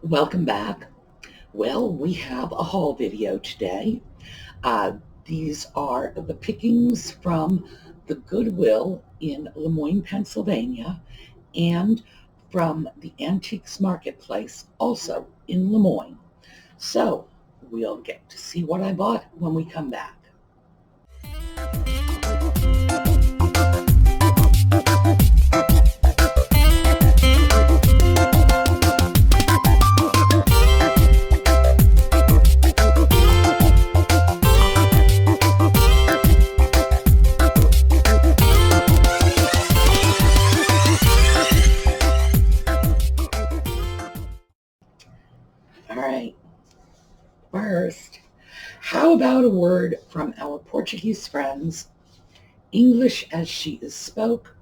Welcome back. Well, we have a haul video today. These are the pickings from the Goodwill in Lemoyne, Pennsylvania, and from the Antiques Marketplace, also in Lemoyne. So we'll get to see what I bought when we come back. All right. First, how about a word from our Portuguese friends, English as she is spoke?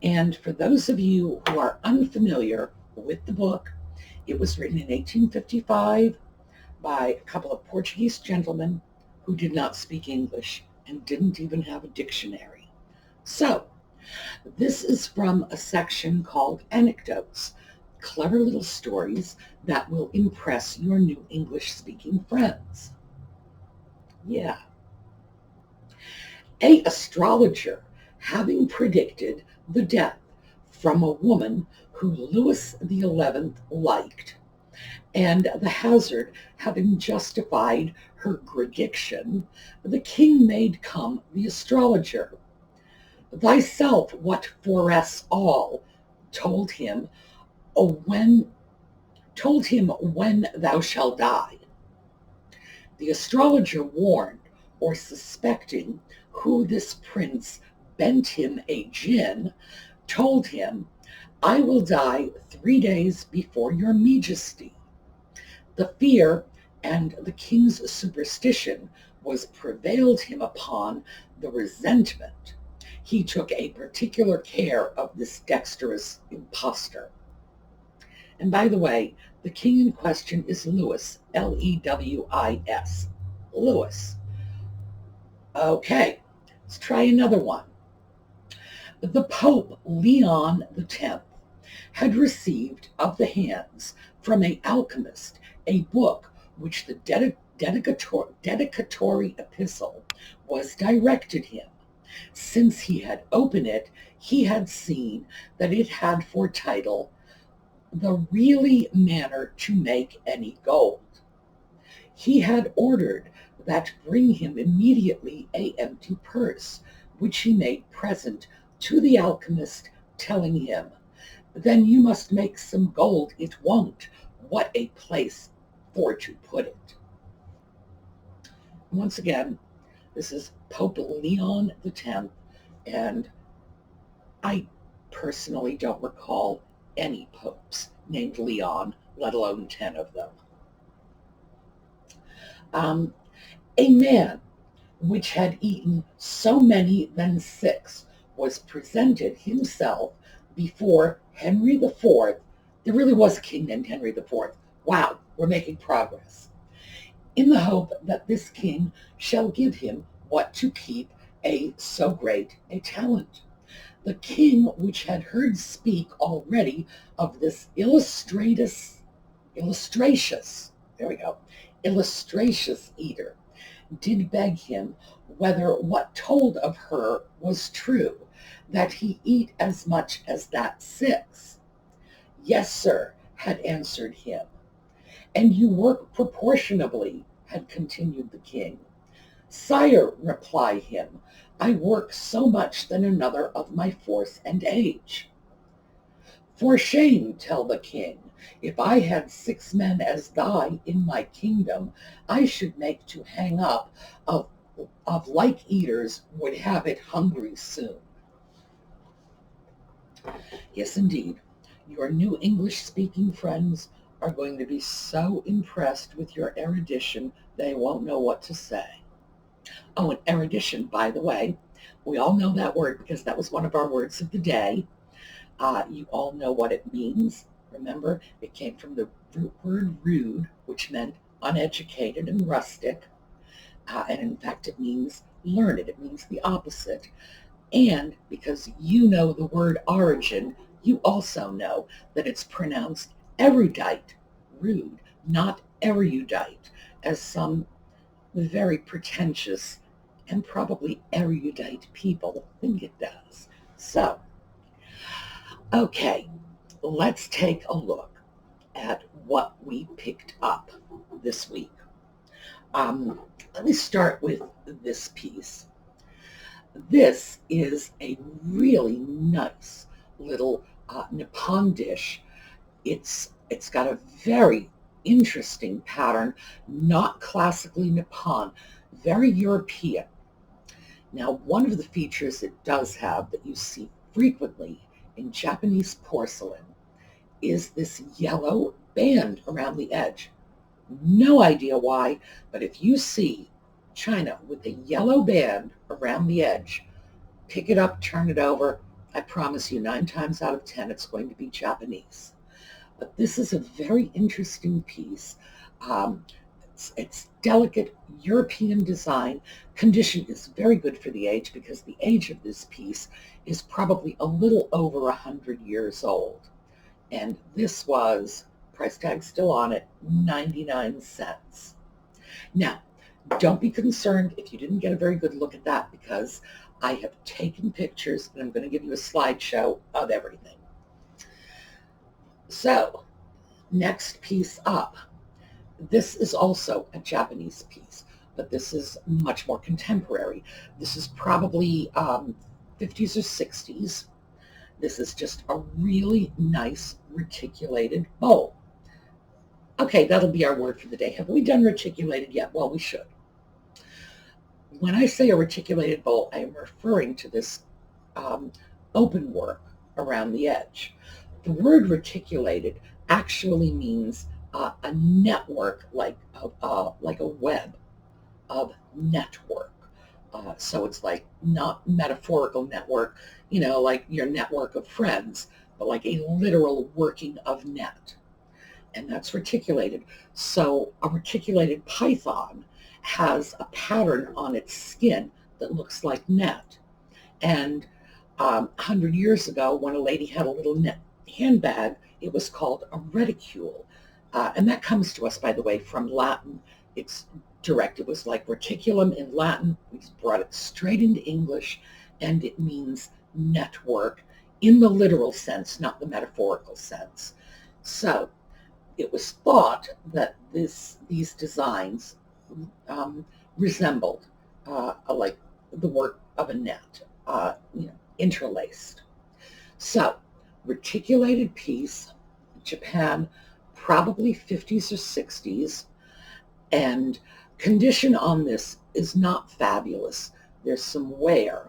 And for those of you who are unfamiliar with the book, it was written in 1855 by a couple of Portuguese gentlemen who did not speak English and didn't even have a dictionary. So, this is from a section called Anecdotes, clever little stories that will impress your new English-speaking friends. Yeah. A astrologer, having predicted the death from a woman who Louis XI liked, and the hazard having justified her prediction, the king made come the astrologer. Thyself what for us all, told him when thou shalt die. The astrologer warned, or suspecting who this prince bent him a gin, told him, I will die 3 days before your majesty. The fear and the king's superstition was prevailed him upon the resentment. He took a particular care of this dexterous impostor. And by the way, the king in question is Louis, Lewis. Louis. Okay, let's try another one. The Pope Leon X had received of the hands from an alchemist a book which the dedicatory epistle was directed him. Since he had opened it, he had seen that it had for title, The Really Manner to Make Any Gold. He had ordered that bring him immediately a empty purse, which he made present to the alchemist, telling him, then you must make some gold it won't, what a place for to put it. Once again, this is Pope Leon X, and I personally don't recall any popes named Leon, let alone 10 of them. A man which had eaten so many than 6 was presented himself before Henry IV. There really was a king named Henry IV. Wow, we're making progress. In the hope that this king shall give him what to keep a so great a talent. The king, which had heard speak already of this illustracious eater, did beg him whether what told of her was true, that he eat as much as that 6. Yes, sir, had answered him. And you work proportionably, had continued the king. Sire, reply him, I work so much than another of my force and age. For shame, tell the king, if I had 6 men as thy in my kingdom, I should make to hang up of like eaters would have it hungry soon. Yes, indeed, your new English-speaking friends are going to be so impressed with your erudition they won't know what to say. Oh, and erudition, by the way, we all know that word because that was one of our words of the day. You all know what it means. Remember, it came from the root word rude, which meant uneducated and rustic. And in fact, it means learned. It means the opposite. And because you know the word origin, you also know that it's pronounced erudite, rude, not erudite, as some very pretentious and probably erudite people think it does. So, okay, let's take a look at what we picked up this week. Let me start with this piece. This is a really nice little Nippon dish. It's got a very interesting pattern, not classically Nippon, very European. Now, one of the features it does have that you see frequently in Japanese porcelain is this yellow band around the edge. No idea why, but if you see china with a yellow band around the edge, pick it up, turn it over. I promise you 9 times out of 10 it's going to be Japanese. But this is a very interesting piece. It's delicate European design. Condition is very good for the age because the age of this piece is probably a little over 100 years old. And this was, price tag still on it, 99 cents. Now, don't be concerned if you didn't get a very good look at that because I have taken pictures and I'm going to give you a slideshow of everything. So, next piece up. This is also a Japanese piece, but this is much more contemporary. This is probably 50s or 60s. This is just a really nice reticulated bowl. Okay, that'll be our word for the day. Have we done reticulated yet? Well, we should. When I say a reticulated bowl, I am referring to this open work around the edge. The word reticulated actually means a network, like a web of network. So it's like not metaphorical network, like your network of friends, but like a literal working of net. And that's reticulated. So a reticulated python has a pattern on its skin that looks like net. And 100 years ago, when a lady had a little net handbag, it was called a reticule. And that comes to us, by the way, from Latin. It's direct. It was like reticulum in Latin. We brought it straight into English, and it means network in the literal sense, not the metaphorical sense. So it was thought that these designs resembled like the work of a net, interlaced. So, reticulated piece, Japan, probably 50s or 60s, and condition on this is not fabulous. There's some wear.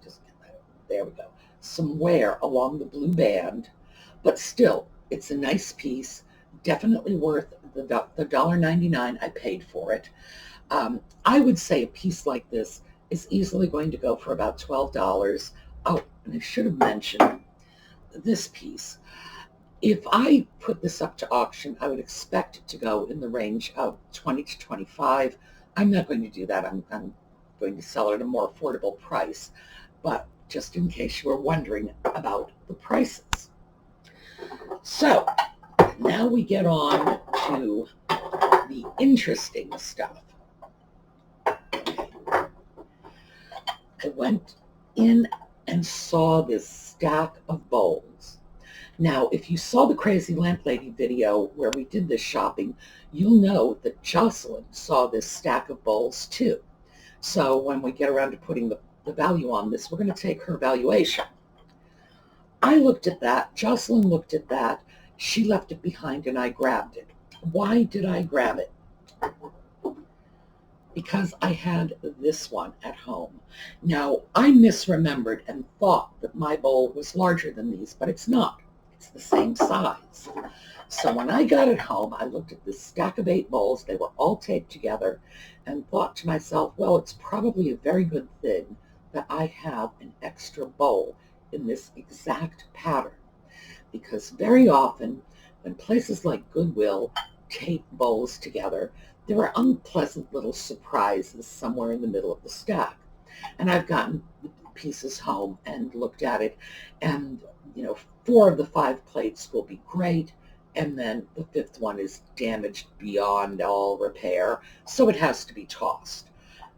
Just get that. There we go. Some wear along the blue band, but still, it's a nice piece. Definitely worth the $1.99 I paid for it. I would say a piece like this is easily going to go for about $12. Oh, and I should have mentioned this piece. If I put this up to auction, I would expect it to go in the range of 20 to 25. I'm not going to do that. I'm going to sell it at a more affordable price. But just in case you were wondering about the prices. So now we get on to the interesting stuff. I went in and saw this stack of bowls. Now, if you saw the Crazy Lamp Lady video where we did this shopping, you'll know that Jocelyn saw this stack of bowls too. So when we get around to putting the value on this, we're going to take her valuation. I looked at that. Jocelyn looked at that. She left it behind and I grabbed it. Why did I grab it? Because I had this one at home. Now, I misremembered and thought that my bowl was larger than these, but it's not. It's the same size. So when I got it home, I looked at this stack of 8 bowls. They were all taped together and thought to myself, well, it's probably a very good thing that I have an extra bowl in this exact pattern. Because very often, when places like Goodwill tape bowls together, there are unpleasant little surprises somewhere in the middle of the stack. And I've gotten pieces home and looked at it, and 4 of the 5 plates will be great, and then the fifth one is damaged beyond all repair, so it has to be tossed.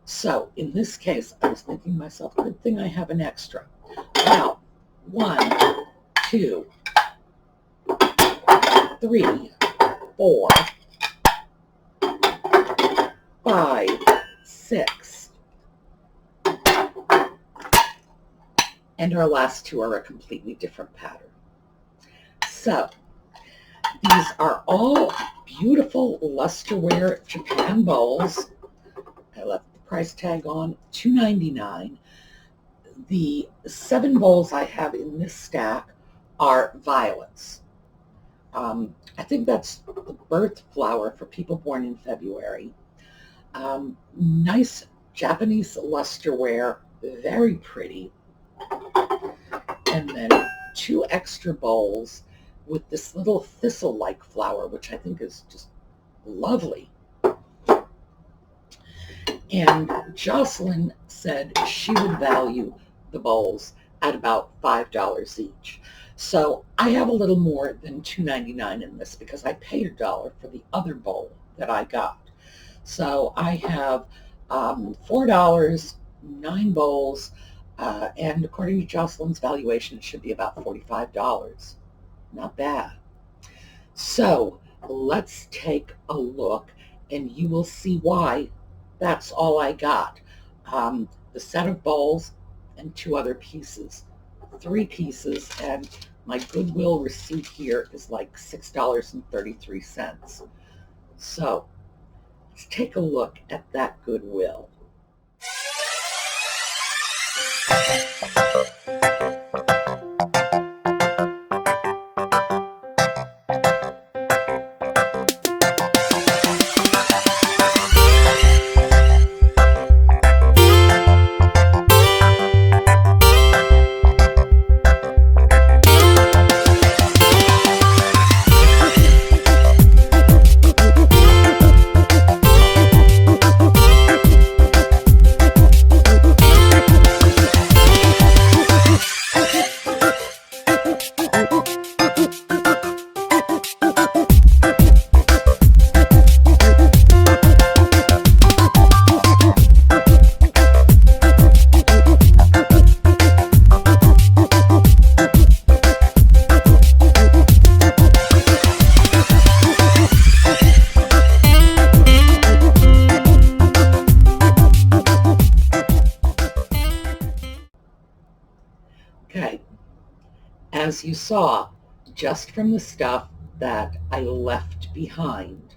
So in this case, I was thinking to myself, good thing I have an extra. Now, 1, 2, 3, 4, 5, 6, and our last two are a completely different pattern. So these are all beautiful lusterware Japan bowls. I left the price tag on, $2.99. The 7 bowls I have in this stack are violets. I think that's the birth flower for people born in February. Nice Japanese lusterware, very pretty. And then 2 extra bowls with this little thistle-like flower, which I think is just lovely. And Jocelyn said she would value the bowls at about $5 each. So I have a little more than $2.99 in this because I paid $1 for the other bowl that I got. So I have $4, 9 bowls, and according to Jocelyn's valuation, it should be about $45. Not bad. So let's take a look, and you will see why that's all I got. The set of bowls and 2 other pieces, 3 pieces, and my Goodwill receipt here is like $6.33. So let's take a look at that Goodwill. Okay, as you saw, just from the stuff that I left behind,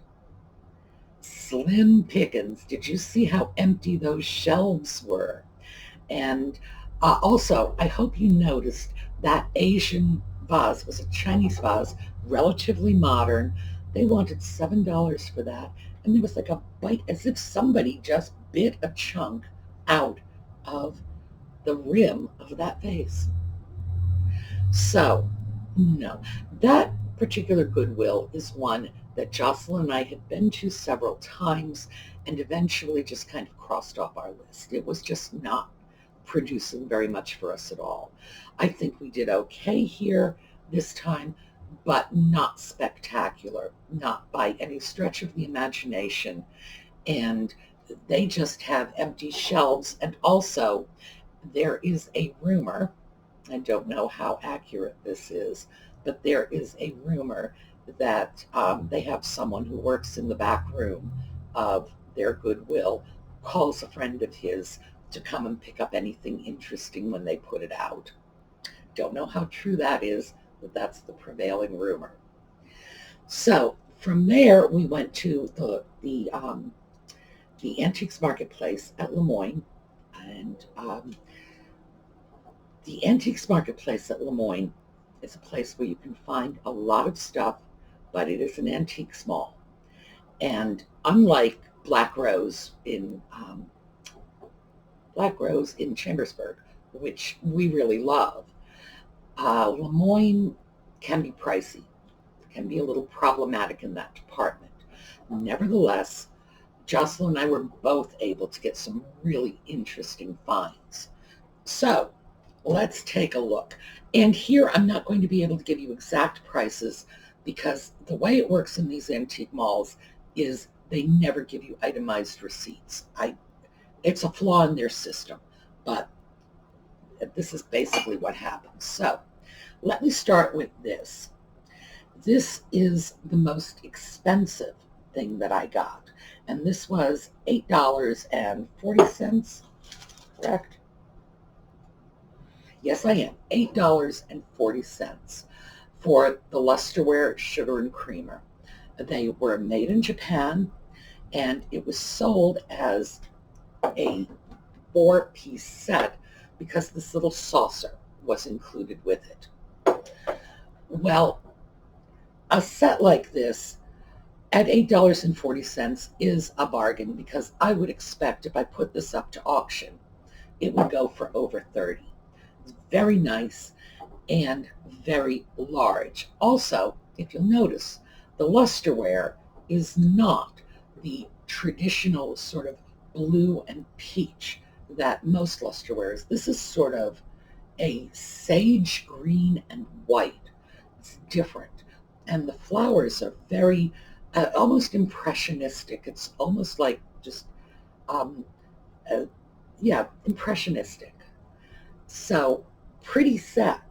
slim pickings. Did you see how empty those shelves were? And also, I hope you noticed that Asian vase was a Chinese vase, relatively modern. They wanted $7 for that, and there was like a bite, as if somebody just bit a chunk out of the rim of that vase. So, no, that particular Goodwill is one that Jocelyn and I had been to several times and eventually just kind of crossed off our list. It was just not producing very much for us at all. I think we did okay here this time, but not spectacular, not by any stretch of the imagination. And they just have empty shelves. And also, there is a rumor, I don't know how accurate this is, but there is a rumor that they have someone who works in the back room of their Goodwill, calls a friend of his to come and pick up anything interesting when they put it out. Don't know how true that is, but that's the prevailing rumor. So from there, we went to the Antiques Marketplace at Lemoyne, and the Antiques Marketplace at Lemoyne is a place where you can find a lot of stuff, but it is an antiques mall. And unlike Black Rose in Chambersburg, which we really love, Lemoyne can be pricey. It can be a little problematic in that department. Nevertheless, Jocelyn and I were both able to get some really interesting finds. So let's take a look. And here I'm not going to be able to give you exact prices because the way it works in these antique malls is they never give you itemized receipts. It's a flaw in their system, but this is basically what happens. So let me start with this. This is the most expensive thing that I got, and this was $8.40, correct? Yes, I am. $8.40 for the Lusterware Sugar and Creamer. They were made in Japan, and it was sold as a 4-piece set because this little saucer was included with it. Well, a set like this at $8.40 is a bargain, because I would expect if I put this up to auction, it would go for over $30. It's very nice and very large. Also, if you'll notice, the lusterware is not the traditional sort of blue and peach that most lusterware is. This is sort of a sage green and white. It's different. And the flowers are very, almost impressionistic. It's almost like just, impressionistic. So, pretty set.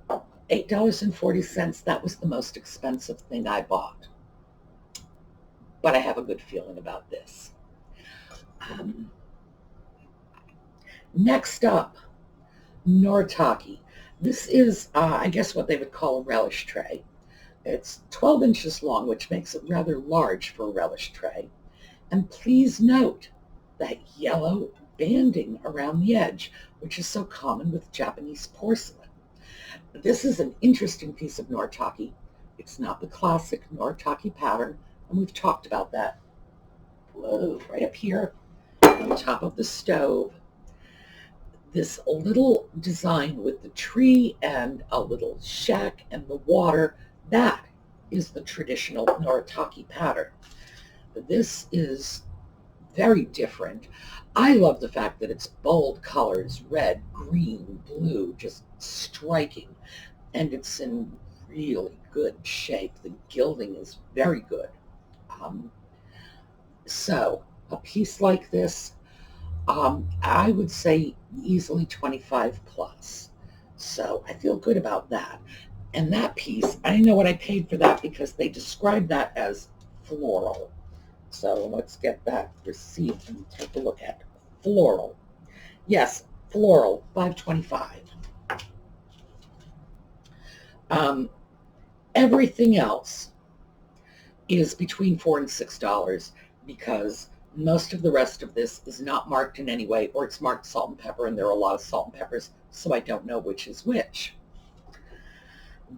$8.40, that was the most expensive thing I bought. But I have a good feeling about this. Next up, Noritake. This is, I guess, what they would call a relish tray. It's 12 inches long, which makes it rather large for a relish tray. And please note that yellow banding around the edge, which is so common with Japanese porcelain. This is an interesting piece of Noritake. It's not the classic Noritake pattern, and we've talked about that. Whoa, right up here on top of the stove. This little design with the tree and a little shack and the water, that is the traditional Noritake pattern. This is very different. I love the fact that it's bold colors, red, green, blue, just striking, and it's in really good shape. The gilding is very good. So a piece like this, I would say easily 25 plus. So I feel good about that. And that piece, I know what I paid for that because they described that as floral. So let's get that receipt and take a look at floral. Yes, floral, $5.25. Everything else is between $4 and $6 because most of the rest of this is not marked in any way, or it's marked salt and pepper, and there are a lot of salt and peppers, so I don't know which is which.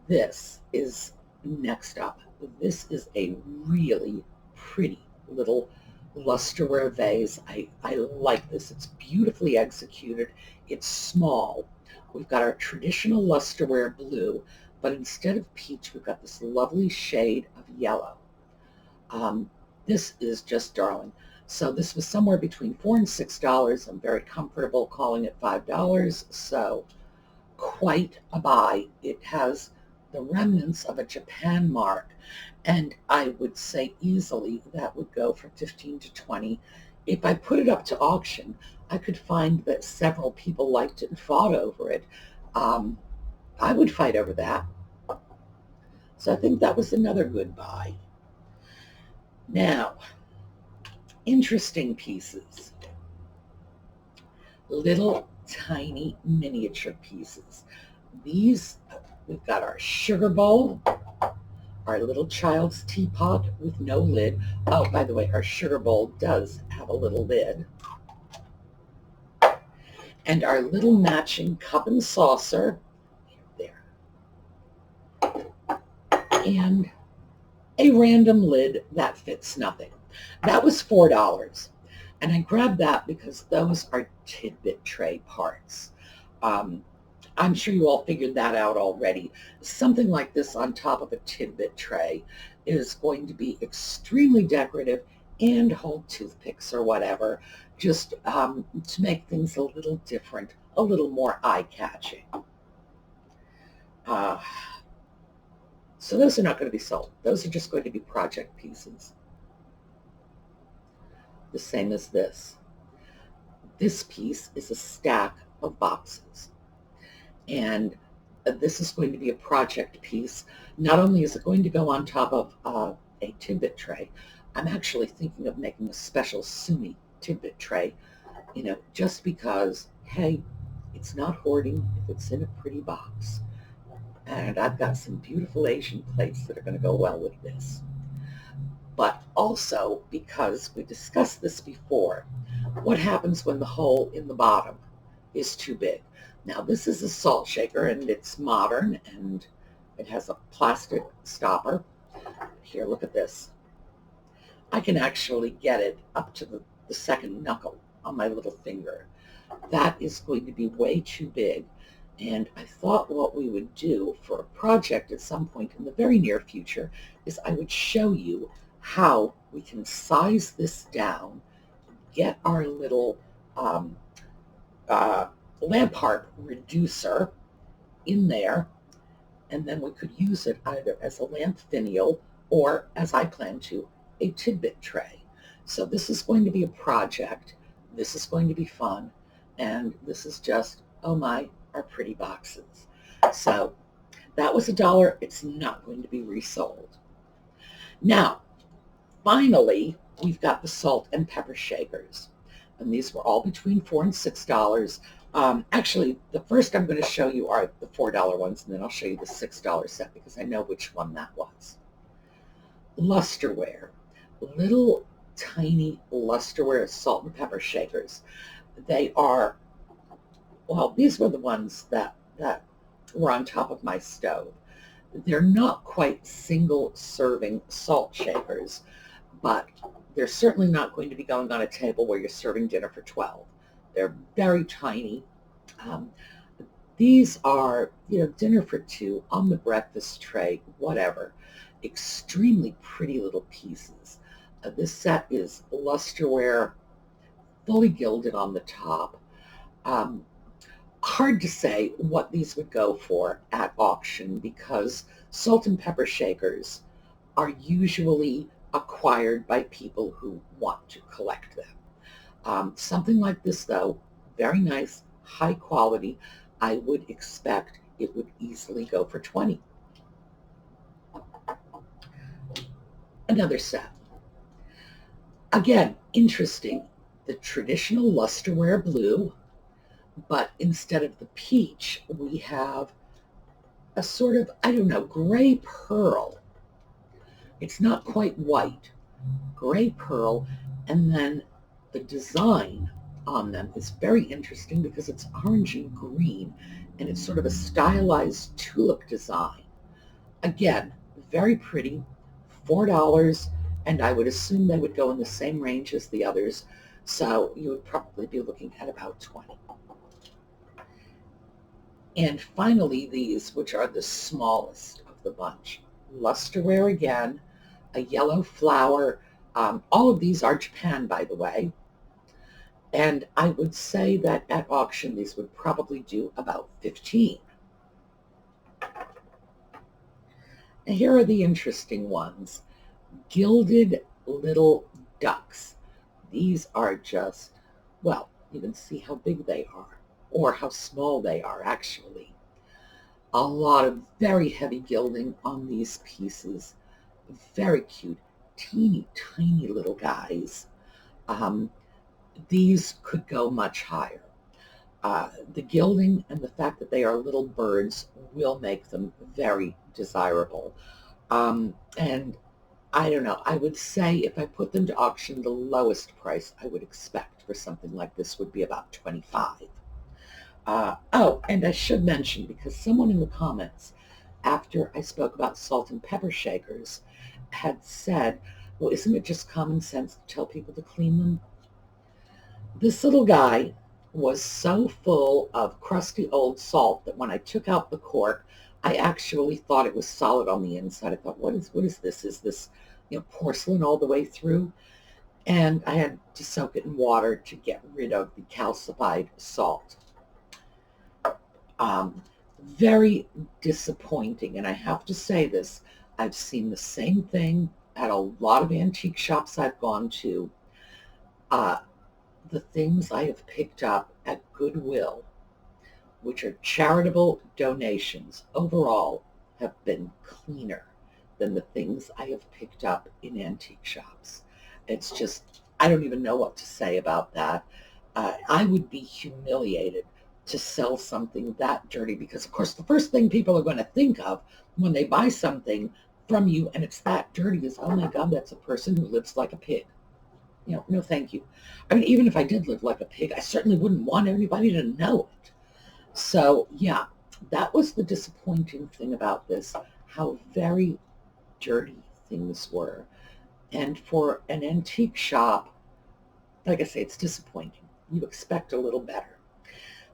This is next up. This is a really pretty little lusterware vase. I like this. It's beautifully executed. It's small. We've got our traditional lusterware blue, but instead of peach, we've got this lovely shade of yellow. This is just darling. So this was somewhere between $4 and $6. I'm very comfortable calling it $5. So quite a buy. It has the remnants of a Japan mark, and I would say easily that would go for 15 to 20. If I put it up to auction, I could find that several people liked it and fought over it. I would fight over that. So I think that was another good buy. Now, interesting pieces. Little tiny miniature pieces. These, we've got our sugar bowl, our little child's teapot with no lid. Oh, by the way, our sugar bowl does have a little lid. And our little matching cup and saucer, there. And a random lid that fits nothing. That was $4. And I grabbed that because those are Tidbit tray parts. I'm sure you all figured that out already. Something like this on top of a Tidbit tray is going to be extremely decorative and hold toothpicks or whatever, just to make things a little different, a little more eye-catching. So those are not going to be sold. Those are just going to be project pieces. The same as this. This piece is a stack of boxes. And this is going to be a project piece. Not only is it going to go on top of a tidbit tray, I'm actually thinking of making a special Sumi tidbit tray, just because, hey, it's not hoarding if it's in a pretty box. And I've got some beautiful Asian plates that are going to go well with this. But also because we discussed this before, what happens when the hole in the bottom is too big? Now, this is a salt shaker, and it's modern, and it has a plastic stopper. Here, look at this. I can actually get it up to the second knuckle on my little finger. That is going to be way too big. And I thought what we would do for a project at some point in the very near future is I would show you how we can size this down, get our little lamp heart reducer in there, and then we could use it either as a lamp finial or, as I plan to, a tidbit tray. So this is going to be a project. This is going to be fun. And this is just, oh my, our pretty boxes. So that was $1. It's not going to be resold. Now, finally, we've got the salt and pepper shakers. And these were all between $4 and $6. Actually, the first I'm going to show you are the $4 ones, and then I'll show you the $6 set because I know which one that was. Lusterware. Little tiny lusterware salt and pepper shakers. They are, well, these were the ones that were on top of my stove. They're not quite single serving salt shakers, but they're certainly not going to be going on a table where you're serving dinner for 12. They're very tiny. These are, dinner for 2 on the breakfast tray, whatever. Extremely pretty little pieces. This set is lusterware, fully gilded on the top. Hard to say what these would go for at auction because salt and pepper shakers are usually acquired by people who want to collect them. Something like this, though, very nice, high quality. I would expect it would easily go for 20. Another set. Again, interesting. The traditional lusterware blue, but instead of the peach, we have a sort of, I don't know, gray pearl. It's not quite white. Gray pearl, and then the design on them is very interesting because it's orange and green, and it's sort of a stylized tulip design. Again, very pretty, $4, and I would assume they would go in the same range as the others, so you would probably be looking at about 20. And finally, these, which are the smallest of the bunch. Lusterware again, a yellow flower. All of these are Japan, by the way. And I would say that at auction, these would probably do about 15. And here are the interesting ones. Gilded little ducks. These are just, well, you can see how big they are, or how small they are, actually. A lot of very heavy gilding on these pieces. Very cute, teeny, tiny little guys. These could go much higher. The gilding and the fact that they are little birds will make them very desirable. And I don't know, I would say if I put them to auction, the lowest price I would expect for something like this would be about 25. Oh, and I should mention, because someone in the comments, after I spoke about salt and pepper shakers, had said, well, isn't it just common sense to tell people to clean them? This little guy was so full of crusty old salt that when I took out the cork, I actually thought it was solid on the inside. I thought, what is this? Is this, porcelain all the way through? And I had to soak it in water to get rid of the calcified salt. Very disappointing. And I have to say this, I've seen the same thing at a lot of antique shops I've gone to. The things I have picked up at Goodwill, which are charitable donations, overall have been cleaner than the things I have picked up in antique shops. It's just, I don't even know what to say about that. I would be humiliated to sell something that dirty because, of course, the first thing people are going to think of when they buy something from you and it's that dirty is, oh my God, that's a person who lives like a pig. No, thank you. I mean, even if I did live like a pig, I certainly wouldn't want anybody to know it. So, yeah, that was the disappointing thing about this, how very dirty things were. And for an antique shop, like I say, it's disappointing. You expect a little better.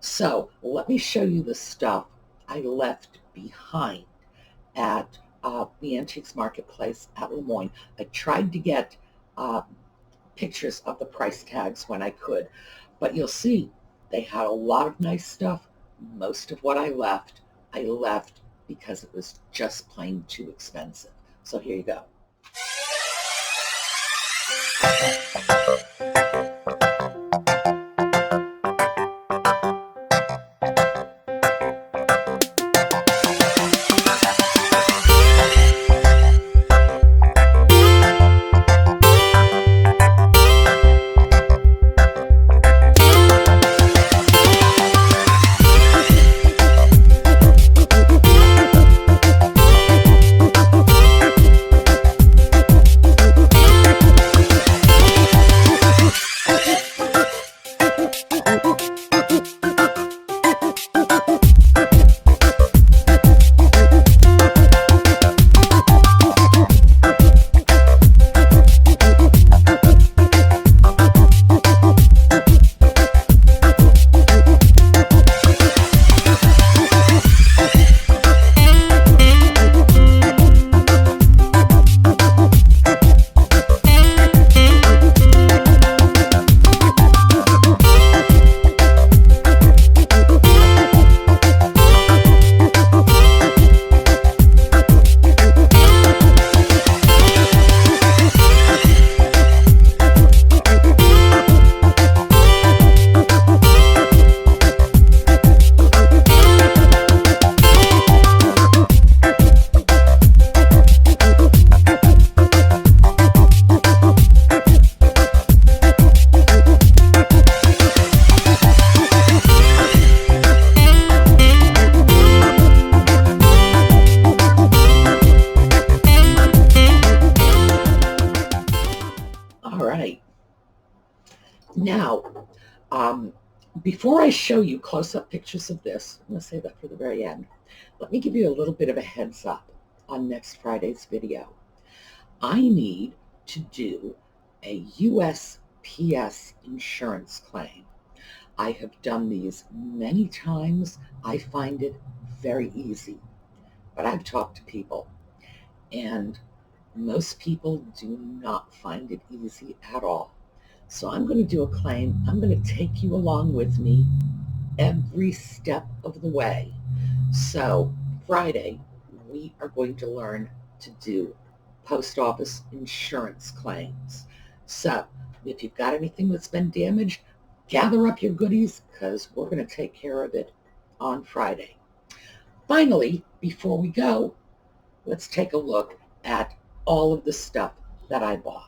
So let me show you the stuff I left behind at the Antiques Marketplace at Lemoyne. I tried to get pictures of the price tags when I could, but you'll see they had a lot of nice stuff. Most of what I left because it was just plain too expensive. So here you go. Now, before I show you close-up pictures of this, I'm going to save that for the very end. Let me give you a little bit of a heads up on next Friday's video. I need to do a USPS insurance claim. I have done these many times. I find it very easy, but I've talked to people, and most people do not find it easy at all. So I'm going to do a claim. I'm going to take you along with me every step of the way. So Friday, we are going to learn to do post office insurance claims. So if you've got anything that's been damaged, gather up your goodies because we're going to take care of it on Friday. Finally, before we go, let's take a look at all of the stuff that I bought.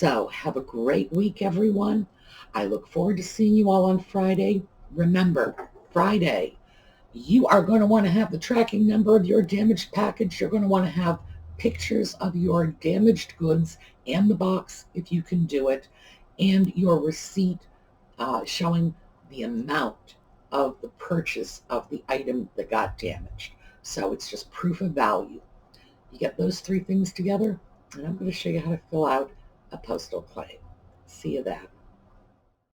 So have a great week, everyone. I look forward to seeing you all on Friday. Remember, Friday, you are going to want to have the tracking number of your damaged package. You're going to want to have pictures of your damaged goods and the box, if you can do it, and your receipt showing the amount of the purchase of the item that got damaged. So it's just proof of value. You get those three things together, and I'm going to show you how to fill out a postal claim. See you then.